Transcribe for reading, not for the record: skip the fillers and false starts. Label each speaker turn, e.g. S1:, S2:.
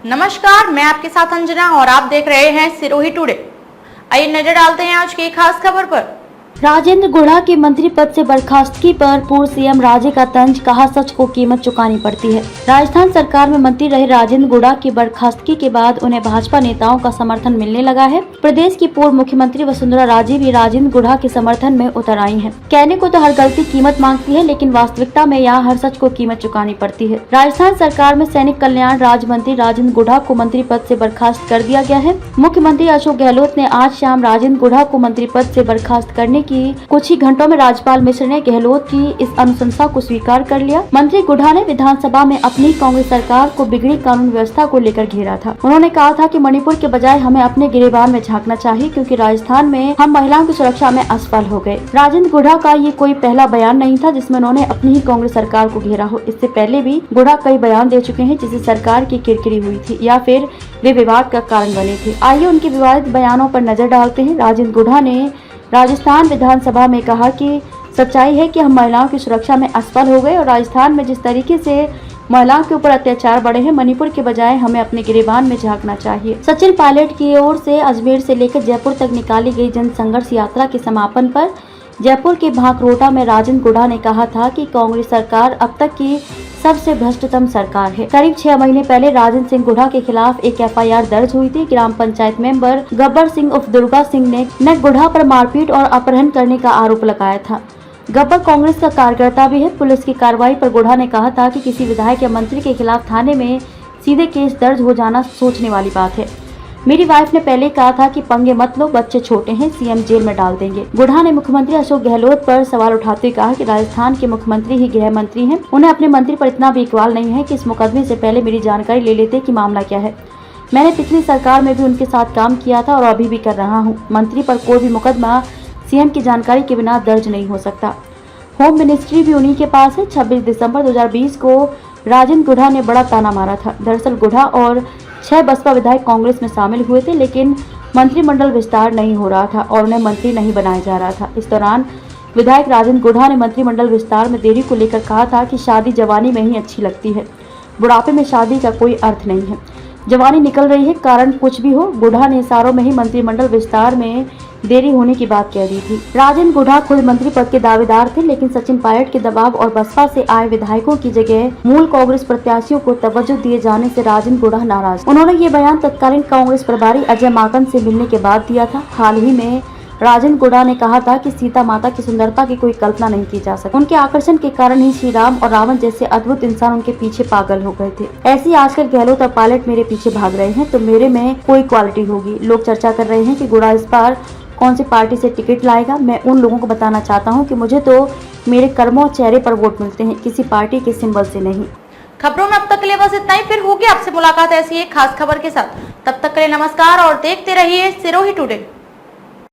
S1: नमस्कार, मैं आपके साथ अंजना और आप देख रहे हैं सिरोही टुडे। आइए नजर डालते हैं आज की खास खबर पर।
S2: राजेंद्र गुढ़ा के मंत्री पद से बर्खास्तगी पर पूर्व सीएम राजे का तंज, कहा सच को कीमत चुकानी पड़ती है। राजस्थान सरकार में मंत्री रहे राजेंद्र गुढ़ा की बर्खास्तगी के बाद उन्हें भाजपा नेताओं का समर्थन मिलने लगा है। प्रदेश की पूर्व मुख्यमंत्री वसुंधरा राजे भी राजेंद्र गुढ़ा के समर्थन में उतर आई हैं। कहने को तो हर गलती कीमत मांगती है, लेकिन वास्तविकता में यहाँ हर सच को कीमत चुकानी पड़ती है। राजस्थान सरकार में सैनिक कल्याण राज्य मंत्री राजेंद्र गुढ़ा को मंत्री पद से बर्खास्त कर दिया गया है। मुख्यमंत्री अशोक गहलोत ने आज शाम राजेंद्र गुढ़ा को मंत्री पद से बर्खास्त करने की कुछ ही घंटों में राज्यपाल मिश्र ने गहलोत की इस अनुशंसा को स्वीकार कर लिया। मंत्री गुढ़ा ने विधानसभा में अपनी कांग्रेस सरकार को बिगड़ी कानून व्यवस्था को लेकर घेरा था। उन्होंने कहा था कि मणिपुर के बजाय हमें अपने गिरेबान में झांकना चाहिए, क्योंकि राजस्थान में हम महिलाओं की सुरक्षा में असफल हो गए। राजेंद्र गुढ़ा का ये कोई पहला बयान नहीं था जिसमें उन्होंने अपनी ही कांग्रेस सरकार को घेरा हो। इससे पहले भी गुढ़ा कई बयान दे चुके हैं जिससे सरकार की किरकिरी हुई थी या फिर वे विवाद का कारण बने थे। आइए उनके विवादित बयानों पर नजर डालते हैं। राजेंद्र गुढ़ा ने राजस्थान विधानसभा में कहा कि सच्चाई है कि हम महिलाओं की सुरक्षा में असफल हो गए और राजस्थान में जिस तरीके से महिलाओं के ऊपर अत्याचार बढ़े हैं, मणिपुर के बजाय हमें अपने गिरेबान में झांकना चाहिए। सचिन पायलट की ओर से अजमेर से लेकर जयपुर तक निकाली गई जन संघर्ष यात्रा के समापन पर जयपुर के भांकरोटा में राजेंद्र गुढ़ा ने कहा था कि कांग्रेस सरकार अब तक की सबसे भ्रष्टतम सरकार है। करीब 6 महीने पहले राजेंद्र सिंह गुढ़ा के खिलाफ एक एफआईआर दर्ज हुई थी। ग्राम पंचायत मेंबर गब्बर सिंह उर्फ दुर्गा सिंह ने गुढ़ा पर मारपीट और अपहरण करने का आरोप लगाया था। गब्बर कांग्रेस का कार्यकर्ता भी है। पुलिस की कार्रवाई पर गुढ़ा ने कहा था कि किसी विधायक या मंत्री के खिलाफ थाने में सीधे केस दर्ज हो जाना सोचने वाली बात है। मेरी वाइफ ने पहले कहा था कि पंगे मत लो, बच्चे छोटे हैं, सीएम जेल में डाल देंगे। गुढ़ा ने मुख्यमंत्री अशोक गहलोत पर सवाल उठाते हुए कहा कि राजस्थान के मुख्यमंत्री ही गृह मंत्री हैं। उन्हें अपने मंत्री पर इतना भी इकबाल नहीं है कि इस मुकदमे से पहले मेरी जानकारी ले लेते कि मामला क्या है। मैंने पिछली सरकार में भी उनके साथ काम किया था और अभी भी कर रहा हूँ। मंत्री पर कोई भी मुकदमा सीएम की जानकारी के बिना दर्ज नहीं हो सकता। होम मिनिस्ट्री भी उन्हीं के पास है। 26 दिसंबर 2020 को राजेंद्र गुढ़ा ने बड़ा ताना मारा था। दरअसल गुढ़ा और 6 बसपा विधायक कांग्रेस में शामिल हुए थे, लेकिन मंत्रिमंडल विस्तार नहीं हो रहा था और उन्हें मंत्री नहीं बनाया जा रहा था। इस दौरान विधायक राजेंद्र गुढ़ा ने मंत्रिमंडल विस्तार में देरी को लेकर कहा था कि शादी जवानी में ही अच्छी लगती है, बुढ़ापे में शादी का कोई अर्थ नहीं है। जवानी निकल रही है, कारण कुछ भी हो। गुढ़ा ने इशारों में ही मंत्रिमंडल विस्तार में देरी होने की बात कह दी थी। राजेंद्र गुढ़ा खुद मंत्री पद के दावेदार थे, लेकिन सचिन पायलट के दबाव और बसपा से आए विधायकों की जगह मूल कांग्रेस प्रत्याशियों को तवज्जो दिए जाने से राजेंद्र गुढ़ा नाराज। उन्होंने ये बयान तत्कालीन कांग्रेस प्रभारी अजय माकन से मिलने के बाद दिया था। हाल ही में राजेंद्र गुढ़ा ने कहा था कि सीता माता की सुंदरता की कोई कल्पना नहीं की जा सकती। उनके आकर्षण के कारण ही श्री राम और रावण जैसे अद्भुत इंसान उनके पीछे पागल हो गए थे। ऐसी आजकल गहलोत और पायलट मेरे पीछे भाग रहे हैं, तो मेरे में कोई क्वालिटी होगी। लोग चर्चा कर रहे हैं कि गुढ़ा इस बार कौन सी पार्टी से टिकट लाएगा। मैं उन लोगों को बताना चाहता हूं कि मुझे तो मेरे कर्मों और चेहरे पर वोट मिलते हैं, किसी पार्टी के सिंबल से नहीं।
S1: खबरों में अब तक के लिए बस इतना ही। फिर होगी आपसे मुलाकात ऐसी एक खास खबर के साथ। तब तक के लिए नमस्कार और देखते रहिए सिरोही टुडे।